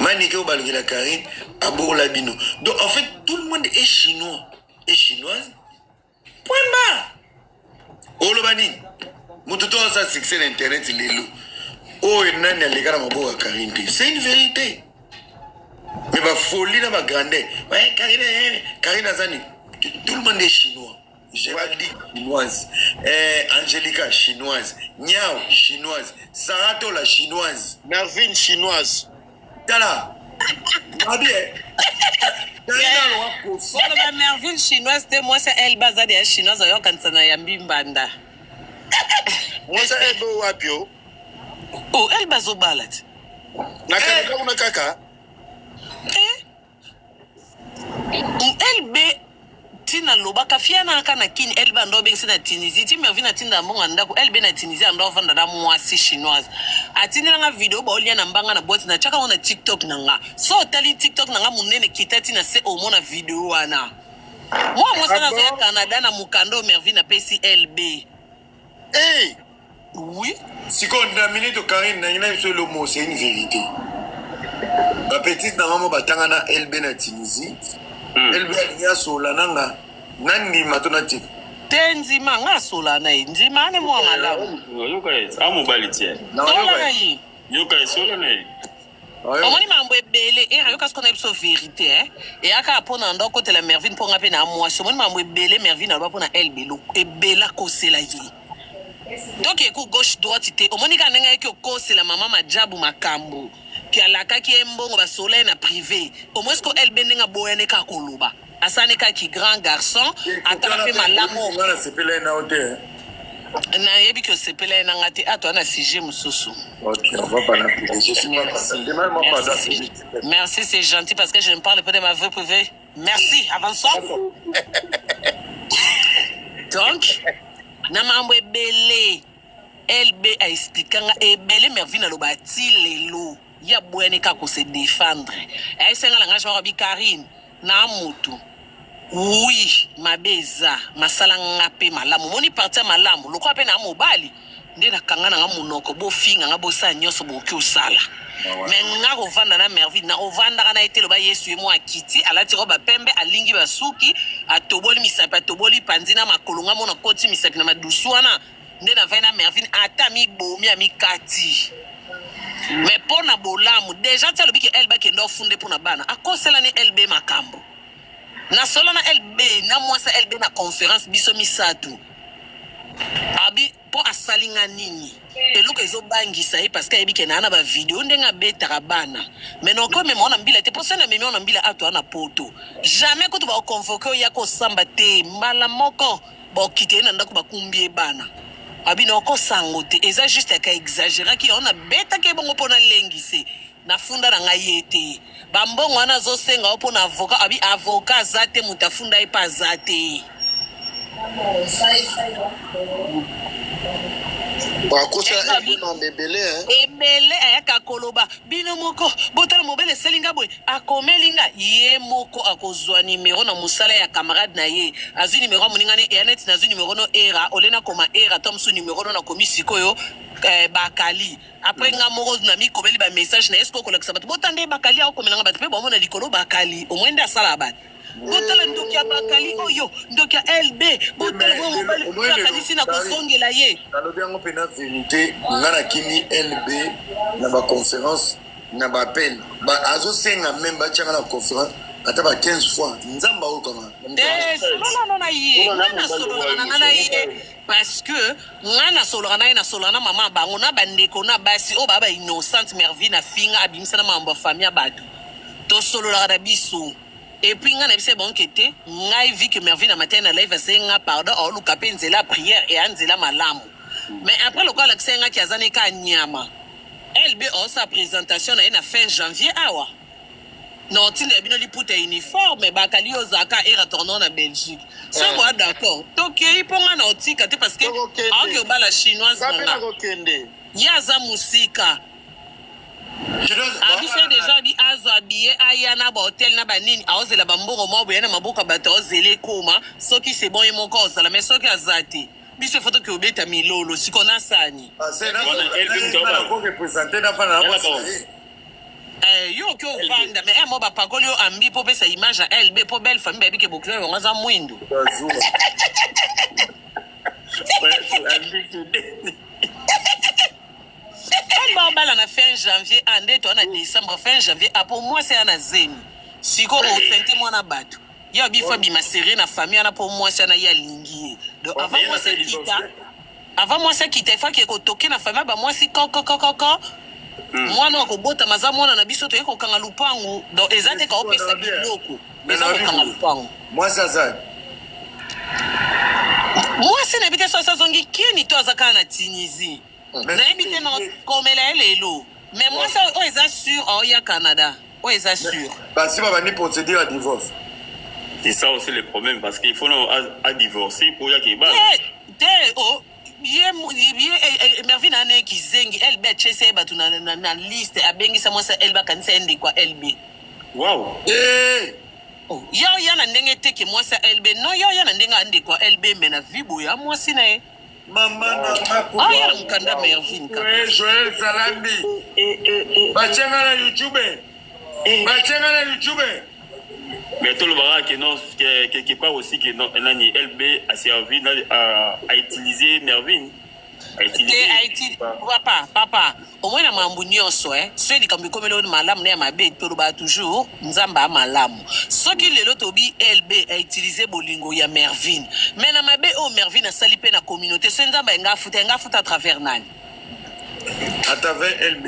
Manique au balgui la Karine, à Bourlabino. Donc en fait, tout le monde est chinois et chinoise. Point barre. Oh le bani. Moutou ça succès l'internet il est là. Oh il n'a pas les gars ma bourre Karine. C'est une vérité. Mais ma folie dans ma grandeur. Ouais Karine Azani. Tout le monde est chinois. Géraldine chinoise, Angelica chinoise, Niao chinoise, Sarato la chinoise, Mervyn chinoise. Tala. Mervyn chinoise, moi c'est elle base des chinoise ayo kansana ya mbimbanda. Moi c'est elle bo wapio. Oh elle base au balade. Nakaka una kaka. Elle be tina lobaka fiana kana kini elba ndo bengisi na Tunisie ti Mervyn na tinda mbonga ndako elbe na Tunisie ndo vanda na mwasi chinoise atinela nga video ba olia na mbanga na boîte na chaka ona TikTok nanga so tali TikTok nanga munene kitati na se omona video wana moi sana zo Canada na mukando Mervyn na PCLB oui si qu'on a minute Karine na ina sur le mot c'est une vérité ma petite na maman batanga na LB na Tunisie LB ya solananga nani matonati tenzi manga solana nzima ane mo malamu yoka amobalitie solana yi yoka solana omoni mambo ebele yoka skona episo vérité et aka pona ndoko te la Mervyn ponga pe na mwasi omoni mambo ebele Mervyn alba pona LB lo ebela kosela yi donc eku gauche droite te omoni ka nenga eki okosela mama majabu makambo ki alaka ki embongo ba soleil na privé au moins ko elle benenga boyane ka koloba asane ka ki grand garçon attraper malamo ngana sepela na hotel na yebi que sepela na ngati ato na sujet mususu. OK, on va pas la je suis pas merci c'est gentil parce que je ne parle pas de ma vie privée. Merci avançons. Donc na mambo ebele LB a expliqué nga ebele Mervyn aloba ti lelo ya boyane ka ko se défendre ay senga langa jwa bi Karine na mutu oui mabeza masala ngape malamu moni parti malamu lokwa pe na mobali nde na kanga na munoko bo finga nga bo sa nyoso bo ki usala mais nga rovanda na Mervyn na rovanda kana etelo ba Yesu emo akiti alati roba pembe alingi basuki atoboli misapi atoboli panzina makolonga mona koti misapi na madusuana nde na vaina Mervyn ata mi bomi amikati mais pour na bolamu déjà tu as le bique elba qui ndo funde pour na bana akosela ni LB makambo na solo na LB na mwasa LB na conférence biso misatu abi po asalinga nini eluka ezo bangisa ye parce que ebike na ba video ndenga beta bana mais non comme on a mbila te pour ça na memi on a mbila ato na poto jamais ko to ba convoquer ya ko samba te mbala moko ba kite na ndako ba kumbie bana abi no ko sango te eza juste ka exagérer ki on a beta ke bongo pona lengise na funda na ngayete bambongo wana zo senga opona avocat abi avocat zate mutafunda ipa zate bakosa ebele ebele ayaka koloba bino moko botala mobile selinga boy akomelinga ye moko akozwa numéro na musala ya camarade na ye azu numéro moningane e anet na zu numéro no era olena koma era tom su numéro no na komisiko yo bakali après nga moko na mi komeli ba message na esko ko lekisa bat botande bakali akomelanga bat pe bomona likolo bakali o mwenda sala bat botala ndokia bakali oyo ndokia LB botala mo mobile kanisi na kosongela ye nalobi yango pena vérité ngana kini LB na ba conférence na ba appel ba azo senga même ba tchanga na conférence ata ba 15 fois nzamba o kama non na ye ngana solo na ye parce que ngana solo na solo mama bango na bandeko na basi o baba innocente Mervyn na finga abimisa na mambo famille badu to solo la biso. Et puis, on a dit bon que on vu que Mervyn a matin à live c'est un pardon or lu kapenze la prière et anzela malamu. Mais après le quoi l'accès nga qui azane ka nyama. LB a sa présentation na fin janvier awa. Non, tu n'as pas pour tes uniformes, bakali ozaka et retournant en Belgique. C'est moi d'accord. Donc il pour un nautique parce que en ba la chinoise na. Yaza musika. Abise déjà bi azabie ayana ba hotel na banini aozela bambongo mo na mabuka bato ozele koma soki c'est bon mon cause la mais soki azati biso photo que obeta milolo sikona sani c'est na représenter na fana yo yo ki ovanda mais mo bapakoli yo ambi po pesa image ya LB po belle famille bayebi ke bokilo yango aza mwindo on va na fin janvier ande to na décembre fin janvier pour moi c'est na zemi siko o sente moi na bato ya bi fa bi ma série na famille na pour moi c'est na ya lingi donc avant moi c'est quitta il faut que ko toke na famille ba moi si koko moi na ko bota maza mwana na biso to yeko kanga lupangu donc ezate ka opesa biloko mais ça ko kanga lupangu moi ça moi c'est na bité so zongi kini to azaka na Tunisie na bité na komela lelo mais moi ça o eza sûr o ya Canada o eza sûr parce que va venir procéder à divorce. C'est ça aussi le problème parce qu'il faut à divorcer pour y qu'il oh Mervin ane kizengi LB chese batu na liste abengi sa mwasa LB kanisa ende kwa LB. Wow. Oh, yo na ndenge teke mwasa LB no yo na ndenge ande kwa LB mena vibo ya mwasi na e. Mama na makuba. Ah ya mkanda Mervin ka. Joël Salambi. Bachenga na YouTube. Bachenga na YouTube. Mais tout le barak que non quelque part aussi que non nani LB a servi à utiliser Mervin a utiliser papa au moins na mambu nyonso ceux qui comme comme le malamu na mabe to ba toujours nzamba malamu soki lelo tobi LB a utilisé bolingo ya Mervin mais na mabe o Mervin a sali pe na communauté so nzamba nga futa à travers nani à travers LB.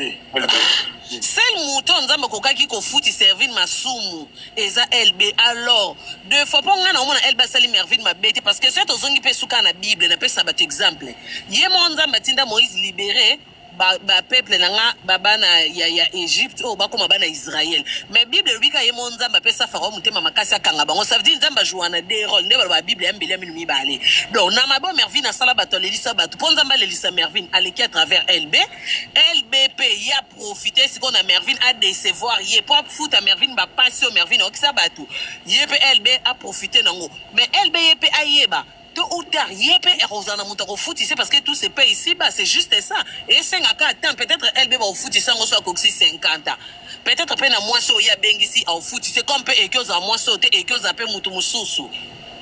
Celle mouton nzamba kokaki ko futi Servin masumu eza LB alors deux fois pour ngana omona LB sali Mervin mabete parce que c'est ozongi pe suka na Bible na pesa bat exemple ye mo nzamba tinda Moïse libéré ba peuple nanga babana ya Égypte o bakoma bana Israël mais Bible bika ye mo nzamba pesa Pharaon mutema makasi akanga bango ça veut dire nzamba joana des rôles ndeba ba Bible ya mbele minu mibale donc na mabo Mervin na sala bato lelisa bato po nzamba lelisa Mervin aleki à travers LBP ya profiter ce qu'on a Mervin a décevoir ye pour foot à Mervin ba passer au Mervin okisa bato ye pe LB a profiter nango mais LB ye pe ayeba tout ou tard yépe et Rosanna Moutako foot ici parce que tout se paye ici bah c'est juste ça et 5 à 4 ans peut-être LB va au foot ici on soit coxi 50 ans peut-être peine à moi so ya bengisi au foot c'est comme peu et que à moi sauter et que za pe mutu mususu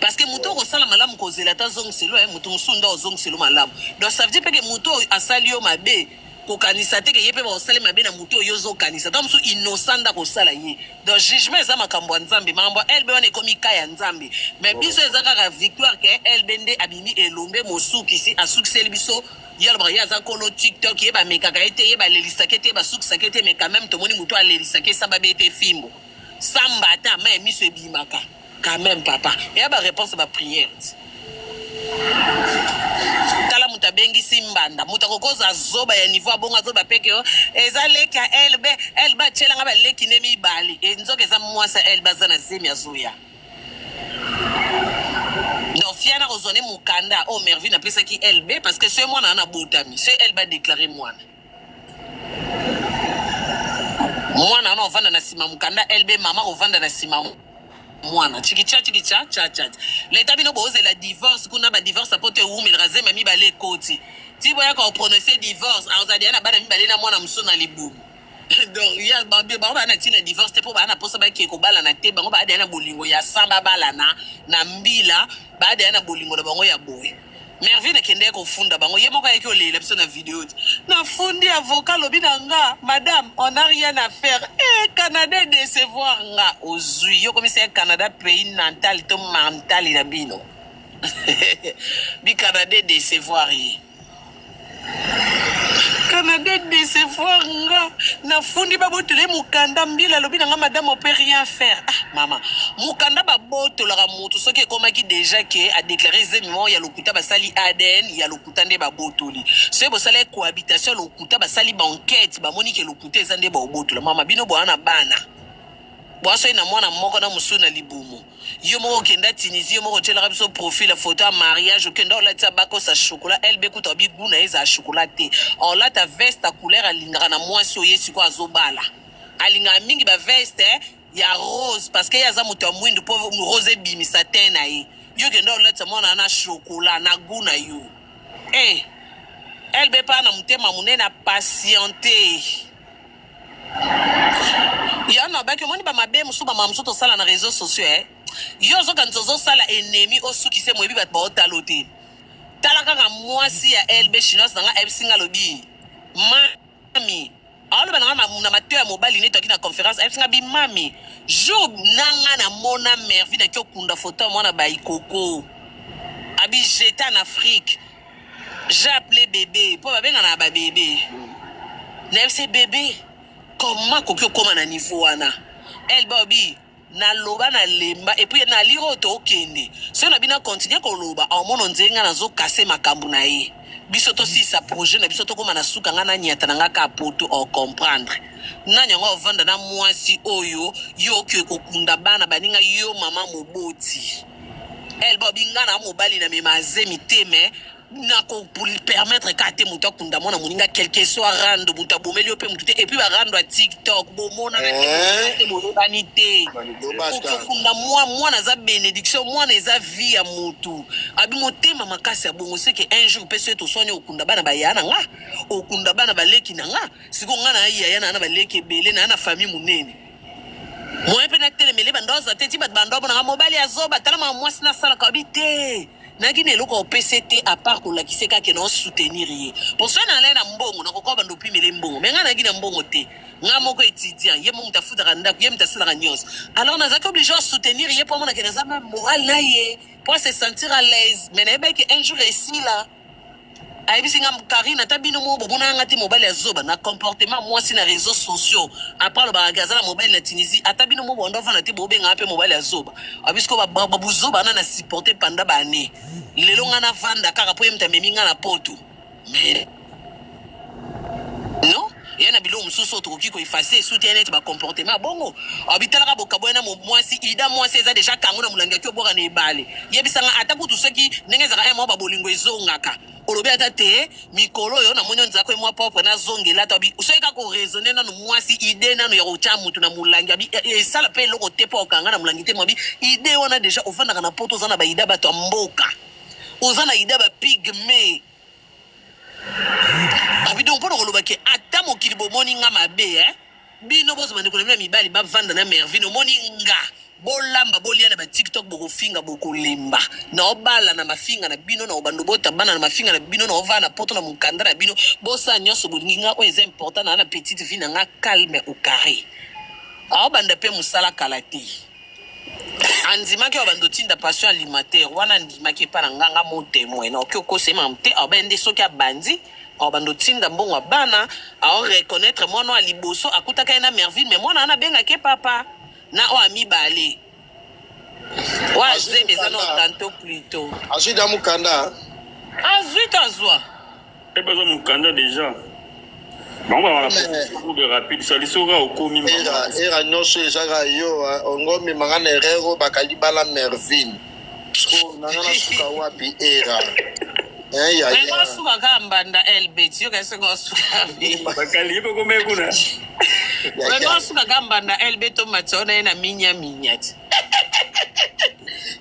parce que mutu ko la malamu ko zelata zong selo mutu musunda zong selo malamu donc ça veut dire que mutu asalio mabe kokanisa te ke yepe ba osale mabe na mutu yozo kanisa donc so innocent da ko sala ye donc jugement za makambo nzambe mambo LB wana ekomi kaya nzambe mais biso ezaka ka victoire ke LB nde abimi elombe mosuki si asukseli biso yalba yaza kolo TikTok yeba mekaka ete yeba lelisa kete ba suksa kete mais quand même to moni mutu alelisa ke samba bete fimbo samba ta mais miso ebimaka quand même papa et ba réponse ba prière tala muta bengi simbanda muta kokoza zoba ya niveau abonga zoba peke yo eza leka LB chela ngaba leki nemi bali enzoke za mwasa LB zana zemi azuya donc fiana ozone mukanda o Mervin a pesa ki LB parce que c'est moi na botami c'est LB déclaré moi na ovanda na sima mukanda LB mama ovanda na sima mwana chikicha cha leta bino boze la divorce kuna ba divorce apote umi raze mami bale koti ti boya ko prononcer divorce azadi na bana mi bale na mwana musona libu donc ya ba na tina divorce te po ba na posa ba ke ko bala na te bango ba na bolingo ya samba bala na mbila ba na bolingo na bango ya boy Mervin akende ko funda bango ye moko yeki olela biso na vidéo na fundi avocat lobi na nga madame on n'a rien à faire Canada décevoir nga ozui yo comme c'est Canada pays natal to mental na bino bi Canada décevoir yi Canada décevoir nga na fundi babotele mukanda mbila lobi na nga madame on peut rien faire maman mukanda babotola ka mutu soki ekomaki déjà ke a déclaré zemimo ya lokuta basali ADN ya lokuta nde babotoli so bosala cohabitation lokuta basali banquête bamoni ke lokuta eza nde babotola mama bino bwana bana boaso na mwana moko na musu na libumu yo moko kenda Tunisie yo moko tshela biso profil photo ya mariage kenda olata bako sa chocolat LB kuta bi guna eza chocolat te on lata veste à couleur alingaka na mwasi oyesi ko azobala alinga mingi ba veste ya rose parce que yaza mutu ya mwindu po rose bimisa te na ye yo kenda olata mwana na chocolat na guna yo LB pa na mutema munene na patienter baki omoni bamabe mosusu bamamusu tosala na réseaux sociaux yo ozokanisa ozosala ennemi osukise moyebi bato baotala o te tala kaka mwasi ya LB chinoise nanga ebisinga lobi mami aoloba nanga na mateo ya mobali neti aki na conférence ebisinga bimami jour nanga na mona mervine aki okunda foto ya mwana baikoko abi jeta en Afrique j'ai appelé bébé po babenga na babebe nayebisi bébé comment koki okoma na niveau wana LB obi naloba na lemba et puis na liro to okende so na bina continuer koloba amono nzenga nazokase makambo na ye biso to si sa projet na biso to koma na suka nga na nyata na nga ka poto o comprendre na nyanga ovanda na mwasi oyo yo ke kokunda bana baninga yo mama moboti elba binga na mobali na memaze miteme na ko pour permettre ka te muto kunda mona muninga quelque soit rando muta bomeli ope mutu et puis ba rando a TikTok bomona na te bonité kunda moi na za bénédiction moi na za vie ya mutu abi motema makasi ya bongo c'est que un jour peut to sonya okunda bana ba yana nga okunda bana ba leki na nga siko nga na yana na ba leki belé na famille munene moi pe na telemele bandoza te ti bat bandobo na mobali azoba tala ma mwasi na sala ka bité naki ne loko PCT à part ko la kiseka ke no soutenir ye pour ça na lena mbongo na kokoba ndo pimele mbongo mais nga na gina mbongo te nga moko étudiant ye mo mutafuta kanda ye mtasala kanyos alors na zaka obligé à soutenir ye pour mon que ça même moral na ye pour se sentir à l'aise mais na que un jour ici là aibisinga Karina tabino mo bobuna ngati mobile ya zoba na comportement moi si na réseaux sociaux à part le bagaza la mobile na Tunisie atabino mo bondo fana te bobenga pe mobile ya zoba abisko babu zoba na supporter panda bane lelo ngana vanda kaka po yemta meminga na poto mais non yana bilo mususu to kiko effacer soutenir ba comportement bongo abitala ka bokabona mo mwasi ida mwasi eza déjà kango na mulanga kyo boka na ebale yebisanga atakutu soki ndenge zaka mo ba bolingo ezongaka olobi ata te mikolo yo na monyo nzako mwa propre na zongela to bi usoyeka ko raisonner na mwasi ide na yo cha mutu na mulanga bi sala pe loko te po kanga na mulangi te mo bi ide wana déjà ofanda kana poto zana ba ida bato mboka ozana ida ba pigme abi donc pour koloba ke ata mokili bomoni nga mabe bino bozo bande kolemela mibali ba vanda na mervine omoni nga bolamba bolia na ba TikTok bokofinga bokolemba na obala na mafinga na bino na obando bota bana na mafinga na bino na ova na poto na mukanda na bino bosa nyoso bolinga o est important na petite vie na nga calme au carré obanda pe musala kalati anzima ke obando tinda passion alimentaire wana ndima ke pa na nganga mo témoin na okoko sema mte obende soki abandi obando tinda mbongo bana a reconnaître moi no aliboso akutaka na merville mais moi na benga ke papa na o ami bale wa zeme zano tanto plutôt Azwida mukanda azwita zwa besoin mukanda déjà bon va de rapide ça lisora au komi era nyoso ezaka yo ongo mi mangana erero bakali bala mervine so nangana suka wapi era ya ngo suka kambanda LBT yo kase ngo suka bi bakali ipo komekuna ngo suka kambanda LBT matona na minya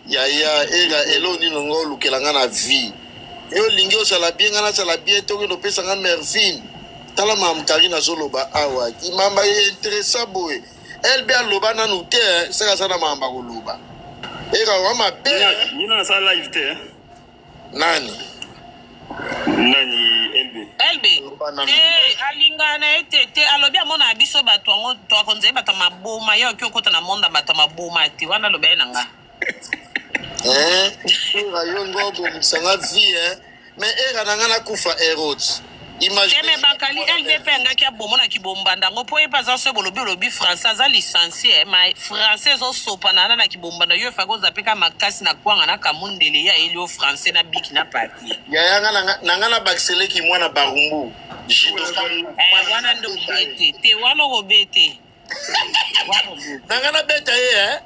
ya era eloni ngo lukelanga na vie yo lingi osala bien ngana sala bien to ke pesa nga mervine tala mam Karina zoloba awa ki mamba interesa boy LB aloba na nute saka sana mamba koloba era wa mabe ni na sa live te nani LB alingana etete alobi amona biso bato ngo to akonze bato maboma yo kyokota na monda bato maboma ti wana lobe na nga era yo ngobo msanga vie mais era nangana kufa erods imagine bakali LDP ngaki abomona kibombanda ngo po epaza se bolobi français za licencié mais français zo sopana na kibombanda yo fago zapeka makasi na kwanga na kamundele ya elio français na biki na papier ya nangana baksele ki mwana barumbu wana ndo bete te wana robete nangana beta ye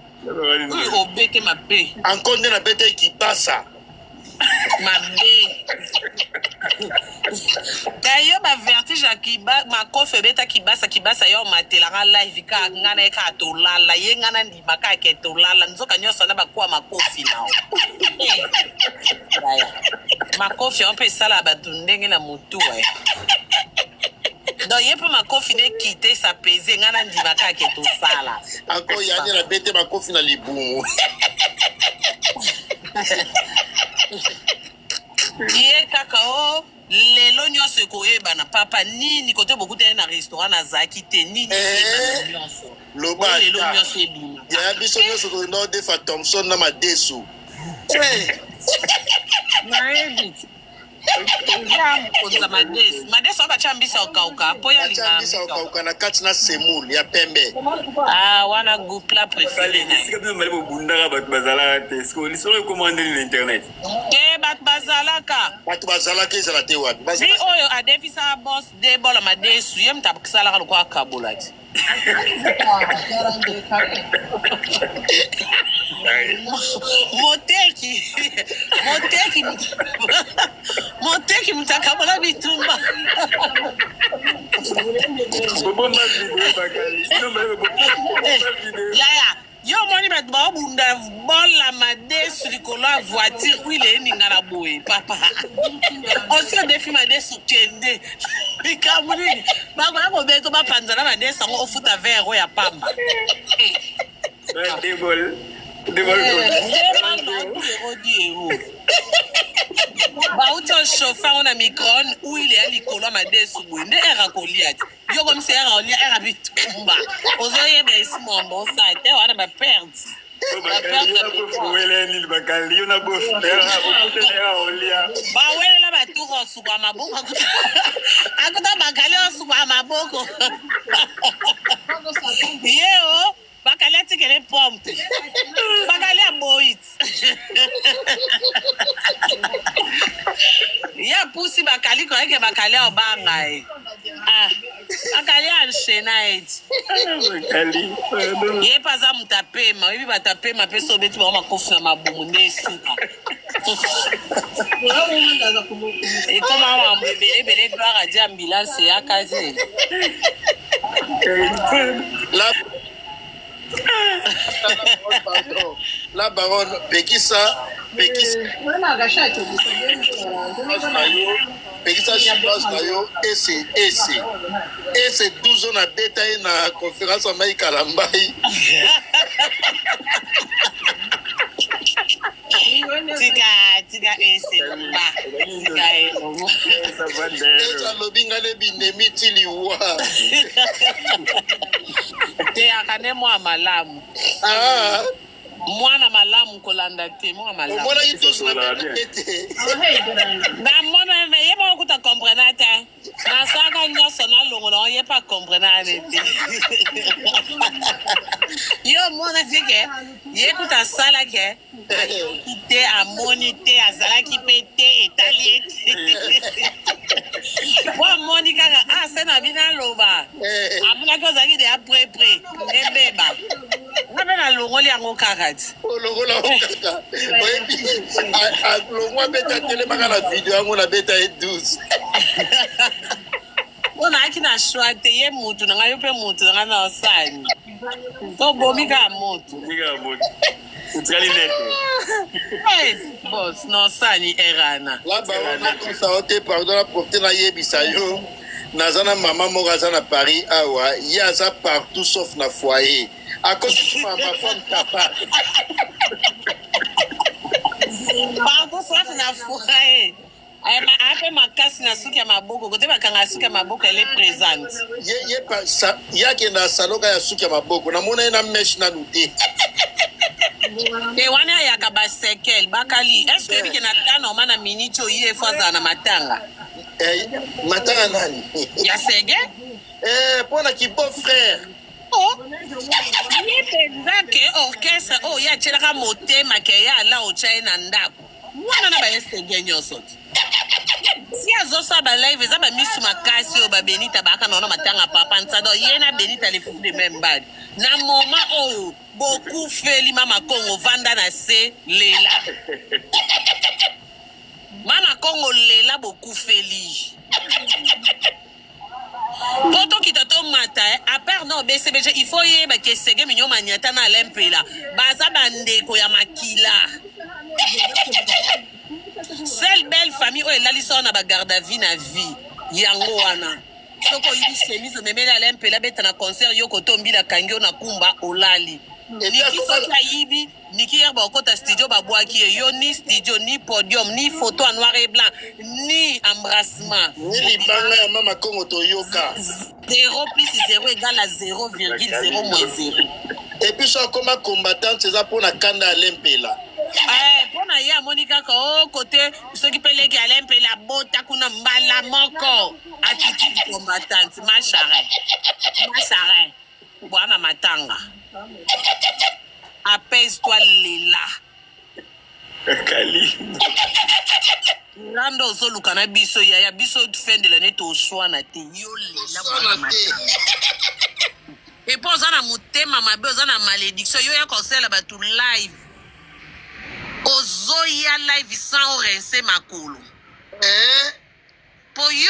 obete mabe ankonde na beta kibasa mabe d'ailleurs ba vertige akiba makofe beta kibasa yo matelanga live ka ngana ka to lala ye ngana ndi maka ke to lala nzoka nyoso na bakwa makofi nao makofi on peut sala ba ndenge na mutu donc ye mpo makofi nde kite sa pese nga na ndima kaka tosala Encore yani na bete makofi na libumu. ye kaka o lelo nyonso ekoyebana papa nini kote bokutani na restaurant nazalaki te nini eyebana nyonso Loba lelo nyonso ebima ya biso nyonso tolinda odefa Thompson na madesu. nayebi mokonza madeso abatya mbisa okauka mpo yalinga Bisa okauka na kati na semoule ya pembe. wana goupla préféré na esika biso mali bobundaka bato bazalaka te siko lisolo ekomandeli na internet te bato bazalaka Bato bazalaka ezala te wapi. vi oyo adefisa bos de bola madesu ye moto asalaka lokwa akabola ti moteki moto akabola bitumba bobomba video bakali bino mali bobomba video yaya yo moni bato baobunda bola madesu likolo ya voiture wile eninga na boye papa osi odefi madesu kende likambo nini bakoya kobeta bapanzana madesu yango ofuta vere oyo ya pamba debol odiero bauti oshofe yango na microne wile ya likolo ya madesu boye nde ere akolia ti yo komisi ere olia ere bitumba ozoyeba esi mombo osala te wana baperde weleni bakali yo na bofera okutela olia bawelela baturu osuka maboko akuta bakali osuka maboko yeo bakali atikele pompe bakali aboyit ya pusi bakali koyeke bakali obanga e bakali anshena eti bakali ye paza moto apema oyebi bato apema mpe so obeti bango makofi na mabumu nde esuka ekoma mambo ebele gloire adi ambulance eyaka te La baronne Pekisa chinoise na yo ese 12 ans na beta ye na conférence ya Mai Kalambai. tika ese ba tika Eza lobi ngane binemi ti liwa. te akane mwa malamu mwana malamu kolanda te mwa malamu Omonaki tous na beta te. namona me ye moko kuta comprena te nasaka nyonso nalongola oye pa comprena ne te yo mona te ke ye kuta asala ke ayoki te amoni te azalaki mpe te etali ete po amoni kaka se na bino aloba amonaki ozalaki de aprepre ebeba nga mpe nalongoli yango kaka ti Olongola kaka. Oyebi alongwa beta telemaka na video yango na beta ye 12. mpo naaki na shwa te ye mutu na ngai yo mpe mutu na ngai na osani tobomi kaka motu nika moto utikali nete bos na osani erana La baronne akosao te pardon na profite na yebisa yo naza na mama moko aza na Paris awa ye aza partout sauf na foyer akosi ma femme capable. partout sauf na foyer ape makasi na suki ya maboko kote bakanga suki ya maboko ele présente ye akenda saloka ya suki ya maboko namona ye na meshe nanu te. te wana ayaka basekel bakali eske ebike na tanoma na miniti oyi efo azala na matanga Matanga nani? ya sege Mpo na kibo frère. ye mpenza ke orchestre oyo ye atielaka motema ke ye ala otya ye na ndako wana na baesege nyonso ti si azosala balive eza bamisu makasi oyo babenita baaka naona matanga papa nsado ye na benita lefufu de meme badi na moma oyo bokufeli mama kongo vanda na se lela mama kongo lela bokufeli po tokita tomata apart na obcbg il faut yeba ke sege minyo manyata na alempela baza bandeko ya makila seule belle famille oyo elalisa wana bagarde à vie na vie yango wana soko oyibi chemise omemeli Alain Mpela beta na concert yo kotombi la kangi na kumba olali niki soki ayibi niki yerba okota studio babwaki yo ni studio ni podium ni photo en noir et blanc ni embrassement ni libanga ya mama Kongo toyoka 0 plus 0 égale à 0,0 moins 0 et puis so koma combattante eza pona kanda Alain Mpela mpona ye amoni kaka o kote soki mpe leki Alain Mpela bota kuna mbala moko attitude combattante macharin bwana matanga apaise-toi lela Kali. Rando ozoluka na biso ya biso fin de l'année toswana te yo lela bwana matanga et puis oza na motema mabe oza na malédiction yo ya kosala bato live ozoya live sans rincer makolo po yo